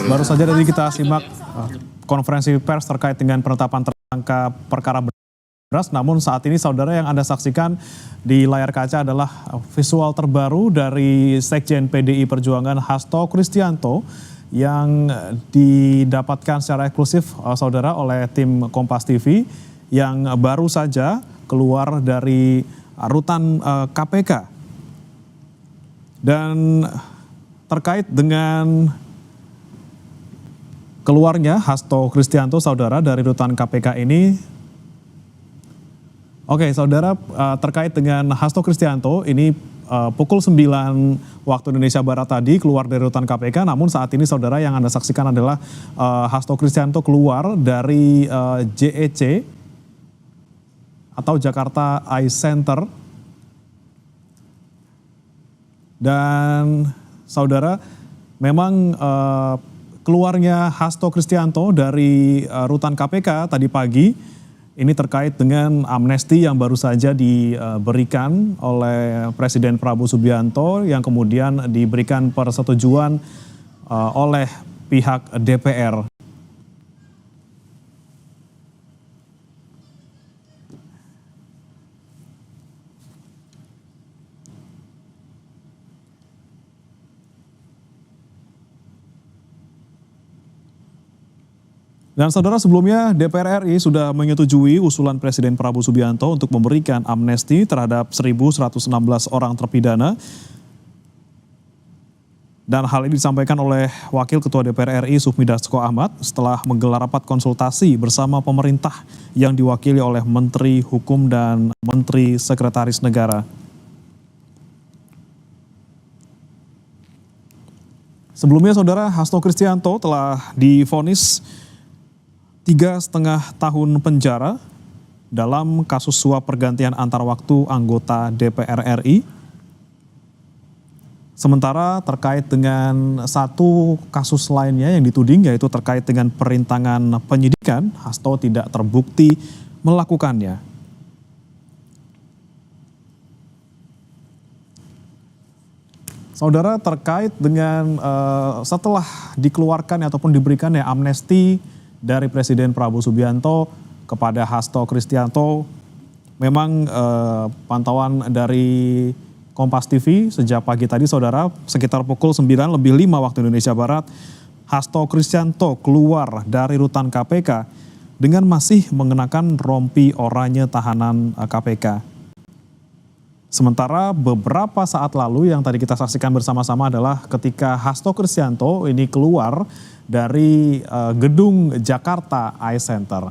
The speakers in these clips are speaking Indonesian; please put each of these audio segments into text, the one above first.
Baru saja tadi kita simak konferensi pers terkait dengan penetapan tersangka perkara beras, namun saat ini saudara yang Anda saksikan di layar kaca adalah visual terbaru dari Sekjen PDI Perjuangan Hasto Kristianto yang didapatkan secara eksklusif saudara oleh tim Kompas TV yang baru saja keluar dari rutan KPK. Dan terkait dengan keluarnya Hasto Kristianto saudara dari rutan KPK ini. Oke saudara, terkait dengan Hasto Kristianto ini pukul 9 waktu Indonesia Barat tadi keluar dari rutan KPK, namun saat ini saudara yang Anda saksikan adalah Hasto Kristianto keluar dari JEC atau Jakarta Eye Center. Dan saudara, memang keluarnya Hasto Kristianto dari rutan KPK tadi pagi ini terkait dengan amnesti yang baru saja diberikan oleh Presiden Prabowo Subianto yang kemudian diberikan persetujuan oleh pihak DPR. Dan saudara, sebelumnya DPR RI sudah menyetujui usulan Presiden Prabowo Subianto untuk memberikan amnesti terhadap 1.116 orang terpidana. Dan hal ini disampaikan oleh Wakil Ketua DPR RI Sufmi Dasko Ahmad setelah menggelar rapat konsultasi bersama pemerintah yang diwakili oleh Menteri Hukum dan Menteri Sekretaris Negara. Sebelumnya saudara, Hasto Kristianto telah divonis 3,5 tahun penjara dalam kasus suap pergantian antar waktu anggota DPR RI. Sementara terkait dengan satu kasus lainnya yang dituding, yaitu terkait dengan perintangan penyidikan, Hasto tidak terbukti melakukannya. Saudara, terkait dengan setelah dikeluarkan ataupun diberikannya amnesti dari Presiden Prabowo Subianto kepada Hasto Kristianto, memang pantauan dari Kompas TV sejak pagi tadi saudara, sekitar pukul 9:05 waktu Indonesia Barat, Hasto Kristianto keluar dari rutan KPK dengan masih mengenakan rompi oranye tahanan KPK. Sementara beberapa saat lalu yang tadi kita saksikan bersama-sama adalah ketika Hasto Kristianto ini keluar dari gedung Jakarta Eye Center.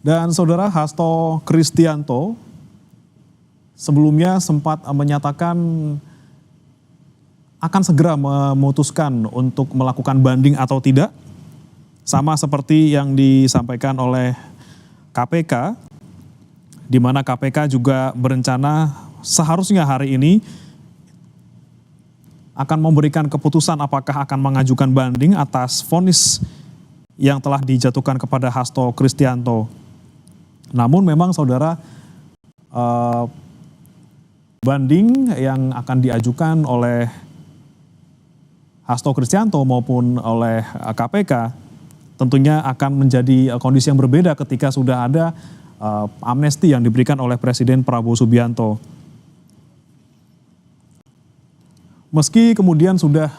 Dan saudara, Hasto Kristianto sebelumnya sempat menyatakan akan segera memutuskan untuk melakukan banding atau tidak. Sama seperti yang disampaikan oleh KPK, di mana KPK juga berencana seharusnya hari ini akan memberikan keputusan apakah akan mengajukan banding atas vonis yang telah dijatuhkan kepada Hasto Kristianto. Namun memang saudara, banding yang akan diajukan oleh Hasto Kristianto maupun oleh KPK tentunya akan menjadi kondisi yang berbeda ketika sudah ada amnesti yang diberikan oleh Presiden Prabowo Subianto. Meski kemudian sudah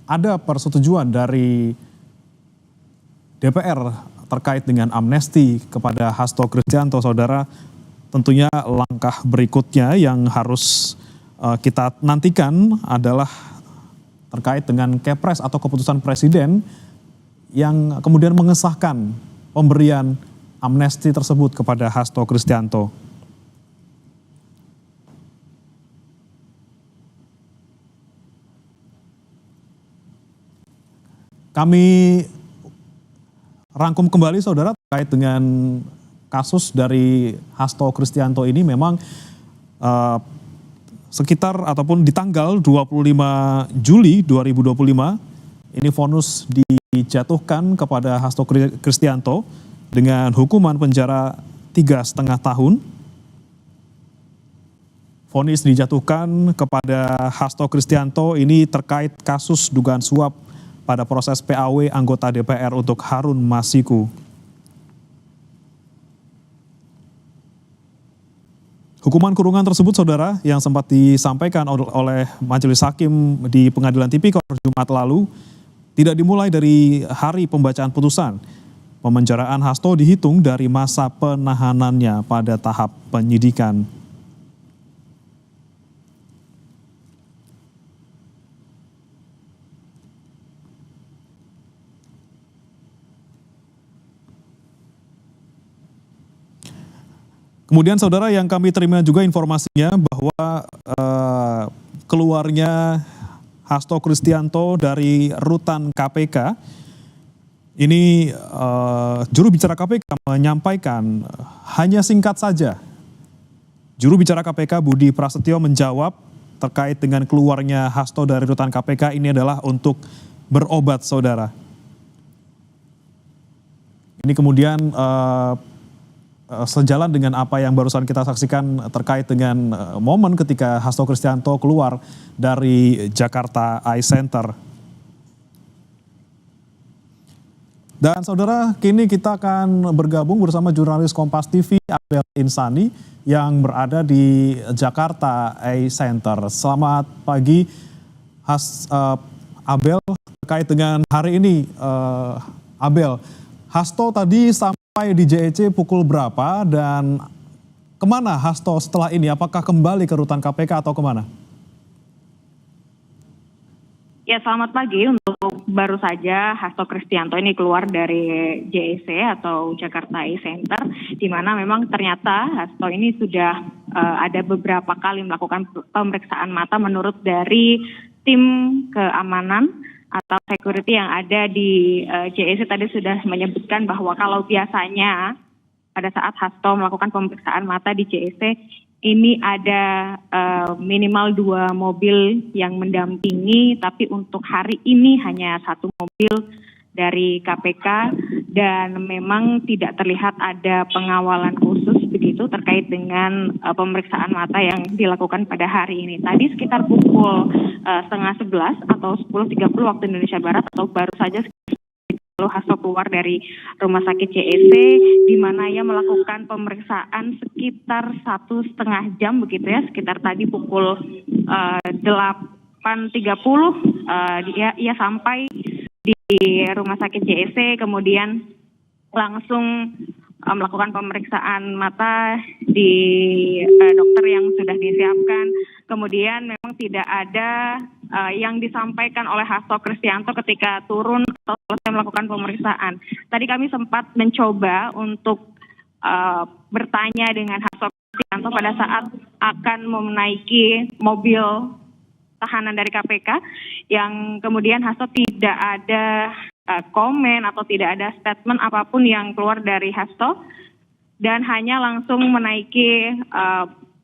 ada persetujuan dari DPR terkait dengan amnesti kepada Hasto Kristianto, saudara, tentunya langkah berikutnya yang harus kita nantikan adalah terkait dengan Kepres atau keputusan Presiden yang kemudian mengesahkan pemberian amnesti tersebut kepada Hasto Kristianto. Kami rangkum kembali saudara terkait dengan kasus dari Hasto Kristianto ini memang sekitar ataupun di tanggal 25 Juli 2025 ini vonis dijatuhkan kepada Hasto Kristianto dengan hukuman penjara 3,5 tahun. Vonis dijatuhkan kepada Hasto Kristianto ini terkait kasus dugaan suap pada proses PAW anggota DPR untuk Harun Masiku. Hukuman kurungan tersebut, saudara, yang sempat disampaikan oleh Majelis Hakim di Pengadilan Tipikor Jumat lalu, tidak dimulai dari hari pembacaan putusan. Pemenjaraan Hasto dihitung dari masa penahanannya pada tahap penyidikan. Kemudian saudara, yang kami terima juga informasinya bahwa keluarnya Hasto Kristianto dari rutan KPK, ini juru bicara KPK menyampaikan hanya singkat saja. Juru bicara KPK Budi Prasetyo menjawab terkait dengan keluarnya Hasto dari rutan KPK ini adalah untuk berobat, saudara. Ini kemudian sejalan dengan apa yang barusan kita saksikan terkait dengan momen ketika Hasto Kristianto keluar dari Jakarta Eye Center. Dan saudara, kini kita akan bergabung bersama jurnalis Kompas TV Abel Insani yang berada di Jakarta Eye Center. Selamat pagi, Abel, terkait dengan hari ini. Abel, Hasto tadi sampai di JEC pukul berapa dan kemana Hasto setelah ini? Apakah kembali ke rutan KPK atau kemana? Ya, selamat pagi. Untuk baru saja Hasto Kristianto ini keluar dari JEC atau Jakarta Eye Center, di mana memang ternyata Hasto ini sudah ada beberapa kali melakukan pemeriksaan mata menurut dari tim keamanan atau security yang ada di JEC tadi sudah menyebutkan bahwa kalau biasanya pada saat Hasto melakukan pemeriksaan mata di JEC ini ada minimal 2 mobil yang mendampingi, tapi untuk hari ini hanya 1 mobil dari KPK dan memang tidak terlihat ada pengawalan khusus begitu terkait dengan pemeriksaan mata yang dilakukan pada hari ini. Tadi sekitar pukul 10:30 atau 10:30 waktu Indonesia Barat atau baru saja lalu Hasto keluar dari rumah sakit JEC di mana ia melakukan pemeriksaan sekitar 1,5 jam begitu ya, sekitar tadi pukul 8:30 ia sampai di rumah sakit JEC, kemudian langsung melakukan pemeriksaan mata di dokter yang sudah disiapkan. Kemudian memang tidak ada yang disampaikan oleh Hasto Kristianto ketika turun atau selesai melakukan pemeriksaan. Tadi kami sempat mencoba untuk bertanya dengan Hasto Kristianto pada saat akan menaiki mobil tahanan dari KPK, yang kemudian Hasto tidak ada komen atau tidak ada statement apapun yang keluar dari Hasto dan hanya langsung menaiki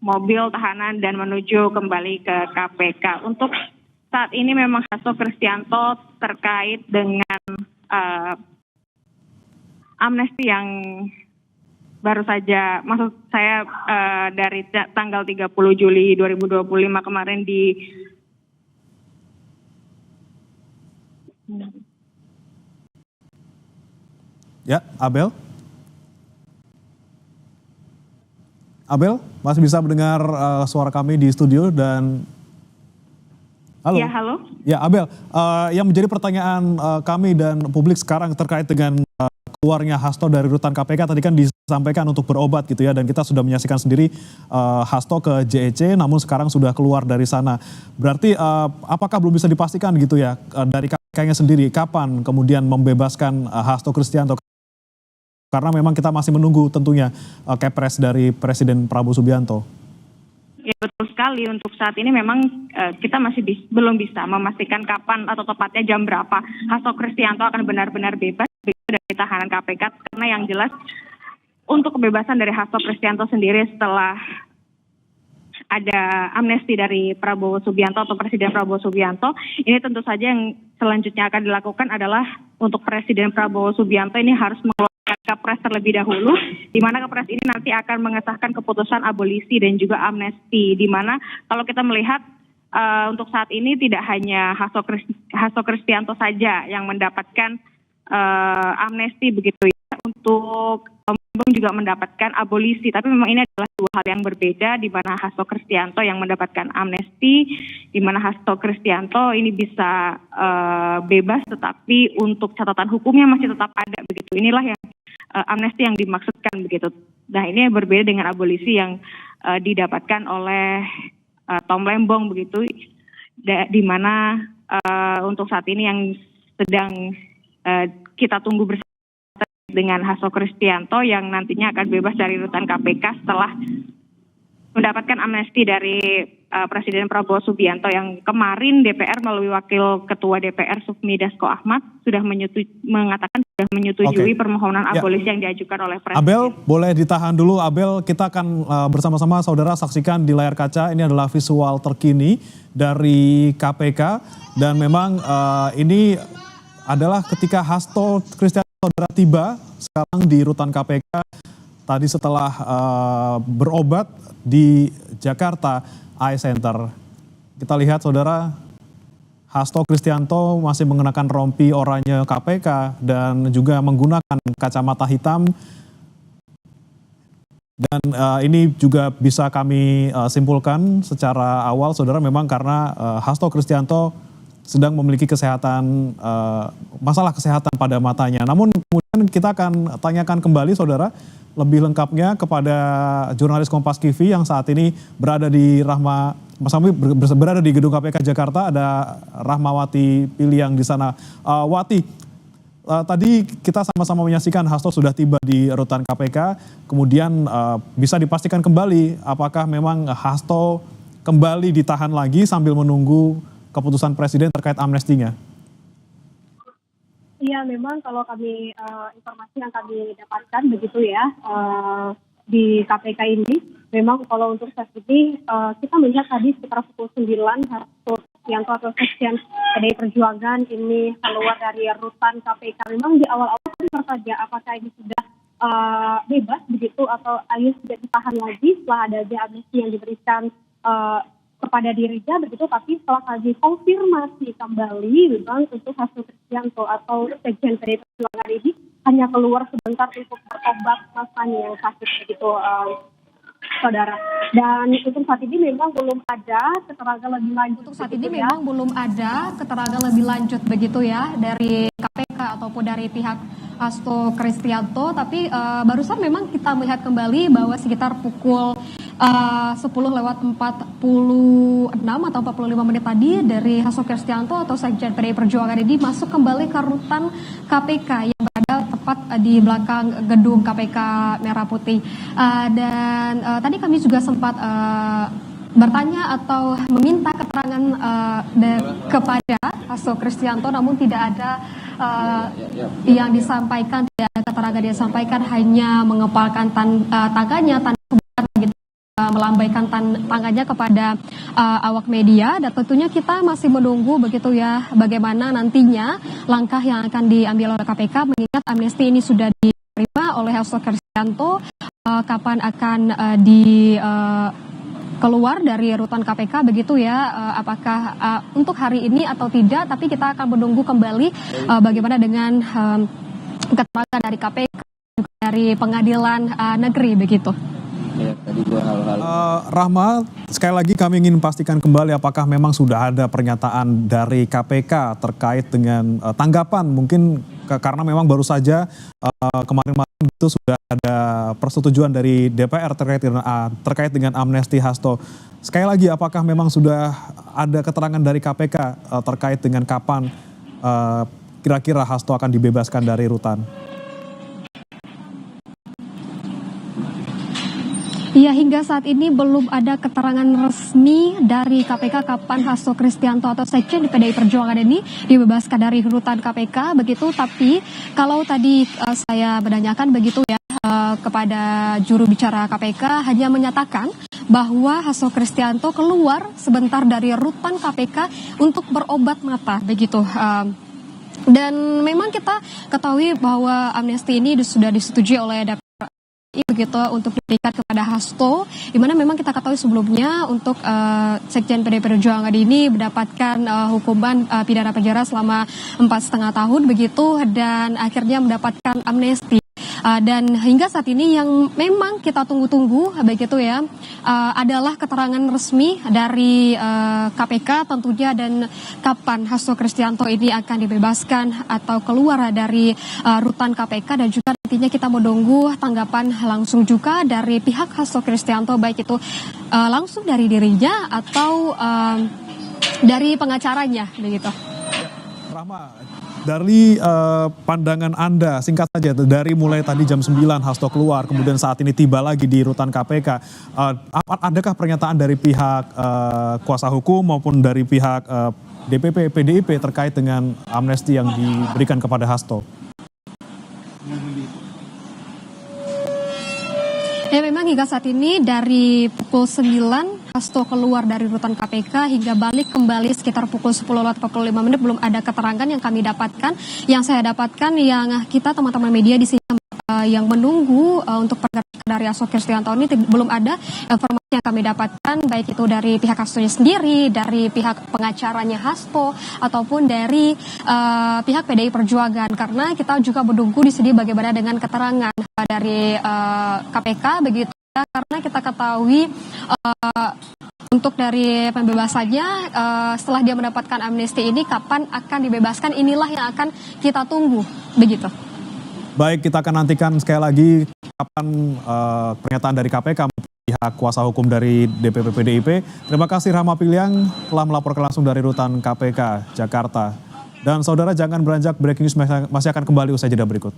mobil tahanan dan menuju kembali ke KPK. Untuk saat ini memang Hasto Kristianto terkait dengan amnesti yang baru saja, maksud saya dari tanggal 30 Juli 2025 kemarin Ya, Abel? Abel, masih bisa mendengar suara kami di studio dan... Halo? Ya, halo. Ya, Abel, yang menjadi pertanyaan kami dan publik sekarang terkait dengan keluarnya Hasto dari rutan KPK, tadi kan disampaikan untuk berobat gitu ya, dan kita sudah menyaksikan sendiri Hasto ke JEC, namun sekarang sudah keluar dari sana. Berarti apakah belum bisa dipastikan gitu ya, dari KPK-nya sendiri, kapan kemudian membebaskan Hasto Kristianto? Karena memang kita masih menunggu tentunya kepres dari Presiden Prabowo Subianto. Ya, betul sekali. Untuk saat ini memang kita masih belum bisa memastikan kapan atau tepatnya jam berapa Hasto Kristianto akan benar-benar bebas dari tahanan KPK. Karena yang jelas untuk kebebasan dari Hasto Kristianto sendiri setelah ada amnesti dari Prabowo Subianto atau Presiden Prabowo Subianto, ini tentu saja yang selanjutnya akan dilakukan adalah untuk Presiden Prabowo Subianto ini harus mengeluarkan Kepres terlebih dahulu, di mana Kepres ini nanti akan mengesahkan keputusan abolisi dan juga amnesti, di mana kalau kita melihat untuk saat ini tidak hanya Hasto Kristianto saja yang mendapatkan amnesti begitu ya, untuk juga mendapatkan abolisi, tapi memang ini adalah dua hal yang berbeda, di mana Hasto Kristianto yang mendapatkan amnesti, di mana Hasto Kristianto ini bisa bebas, tetapi untuk catatan hukumnya masih tetap ada begitu. Inilah yang amnesti yang dimaksudkan begitu. Nah, ini berbeda dengan abolisi yang didapatkan oleh Tom Lembong begitu, di mana untuk saat ini yang sedang kita tunggu bersama dengan Hasto Kristianto yang nantinya akan bebas dari rutan KPK setelah mendapatkan amnesti dari Presiden Prabowo Subianto yang kemarin DPR melalui Wakil Ketua DPR Sufmi Dasko Ahmad sudah mengatakan sudah menyetujui permohonan abolisi yang diajukan oleh Presiden. Abel, boleh ditahan dulu. Abel, kita akan bersama-sama saudara saksikan di layar kaca. Ini adalah visual terkini dari KPK dan memang ini adalah ketika Hasto Kristianto saudara tiba sekarang di rutan KPK tadi setelah berobat di Jakarta Eye Center. Kita lihat saudara, Hasto Kristianto masih mengenakan rompi oranye KPK dan juga menggunakan kacamata hitam. Dan ini juga bisa kami simpulkan secara awal saudara, memang karena Hasto Kristianto sedang memiliki masalah kesehatan pada matanya. Namun kemudian kita akan tanyakan kembali saudara lebih lengkapnya kepada jurnalis Kompas TV yang saat ini berada di berada di gedung KPK Jakarta. Ada Rahmawati Piliang di sana. Wati, tadi kita sama-sama menyaksikan Hasto sudah tiba di rutan KPK. Kemudian bisa dipastikan kembali apakah memang Hasto kembali ditahan lagi sambil menunggu keputusan Presiden terkait amnestinya? Iya, memang kalau kami informasi yang kami dapatkan begitu ya, di KPK ini, memang kalau untuk saat ini kita melihat tadi sekitar pukul 9 Hasto Kristianto atau Sekjen PDI Perjuangan ini keluar dari rutan KPK. Memang di awal-awal saja apakah ini sudah bebas begitu atau ayo sudah ditahan lagi setelah adanya amnesti yang diberikan kepada dirinya begitu, tapi setelah kami konfirmasi kembali memang untuk Hasto Kristianto atau Sekjen PDI Perjuangan ini hanya keluar sebentar untuk berobat masanya yang sakit begitu, saudara. Dan untuk saat ini memang belum ada keterangan lebih lanjut. Untuk saat ini memang belum ada keterangan lebih lanjut begitu ya dari KPK ataupun dari pihak Hasto Kristianto, tapi barusan memang kita melihat kembali bahwa sekitar pukul 10:46 atau 45 menit tadi dari Hasto Kristianto atau Sekjen PDI Perjuangan ini masuk kembali ke rutan KPK yang berada tepat di belakang gedung KPK Merah Putih. Dan tadi kami juga sempat bertanya atau meminta keterangan kepada Hasto Kristianto, namun tidak ada yang disampaikan, tidak ada keterangan yang disampaikan, hanya mengepalkan tangannya, tanda gitu, melambaikan tangannya kepada awak media. Dan tentunya kita masih menunggu begitu ya bagaimana nantinya langkah yang akan diambil oleh KPK, mengingat amnesti ini sudah diterima oleh Hasto Kristianto. Kapan akan keluar dari rutan KPK begitu ya, apakah untuk hari ini atau tidak, tapi kita akan menunggu kembali bagaimana dengan keterangan dari KPK, dari pengadilan negeri begitu. Ya, tadi dua hal-hal. Rahma, sekali lagi kami ingin pastikan kembali apakah memang sudah ada pernyataan dari KPK terkait dengan tanggapan, mungkin karena memang baru saja kemarin malam itu sudah ada persetujuan dari DPR terkait dengan amnesti Hasto. Sekali lagi, apakah memang sudah ada keterangan dari KPK terkait dengan kapan kira-kira Hasto akan dibebaskan dari rutan? Ya, hingga saat ini belum ada keterangan resmi dari KPK kapan Hasto Kristianto atau Sekjen PDI Perjuangan ini dibebaskan dari rutan KPK begitu. Tapi kalau tadi saya menanyakan begitu ya kepada juru bicara KPK hanya menyatakan bahwa Hasto Kristianto keluar sebentar dari rutan KPK untuk berobat mata, begitu. Dan memang kita ketahui bahwa amnesti ini sudah disetujui oleh DPR begitu untuk diberikan kepada Hasto, di mana memang kita ketahui sebelumnya untuk Sekjen PDI Perjuangan ini mendapatkan hukuman pidana penjara selama 4,5 tahun begitu, dan akhirnya mendapatkan amnesti. Dan hingga saat ini yang memang kita tunggu-tunggu begitu ya adalah keterangan resmi dari KPK tentunya, dan kapan Hasto Kristianto ini akan dibebaskan atau keluar dari rutan KPK, dan juga nantinya kita menunggu tanggapan langsung juga dari pihak Hasto Kristianto, baik itu langsung dari dirinya atau dari pengacaranya begitu. Rahma, dari pandangan Anda, singkat saja, dari mulai tadi jam 9 Hasto keluar, kemudian saat ini tiba lagi di rutan KPK, adakah pernyataan dari pihak kuasa hukum maupun dari pihak DPP PDIP terkait dengan amnesti yang diberikan kepada Hasto? Ya, memang hingga saat ini dari pukul 9 Hasto keluar dari rutan KPK hingga balik kembali sekitar pukul 10:45 belum ada keterangan yang kami dapatkan. Yang saya dapatkan, yang kita teman-teman media di sini yang menunggu untuk pergerakan dari Hasto Kristianto ini belum ada informasi yang kami dapatkan, baik itu dari pihak Hasto sendiri, dari pihak pengacaranya Hasto, ataupun dari pihak PDI Perjuangan, karena kita juga menunggu di sini bagaimana dengan keterangan dari KPK begitu ya, karena kita ketahui untuk dari pembebasannya setelah dia mendapatkan amnesti ini kapan akan dibebaskan, inilah yang akan kita tunggu begitu. Baik, kita akan nantikan sekali lagi kapan pernyataan dari KPK maupun pihak kuasa hukum dari DPP PDIP. Terima kasih Rahma Piliang telah melaporkan langsung dari rutan KPK Jakarta. Dan saudara, jangan beranjak, breaking news masih akan kembali usai jeda berikut.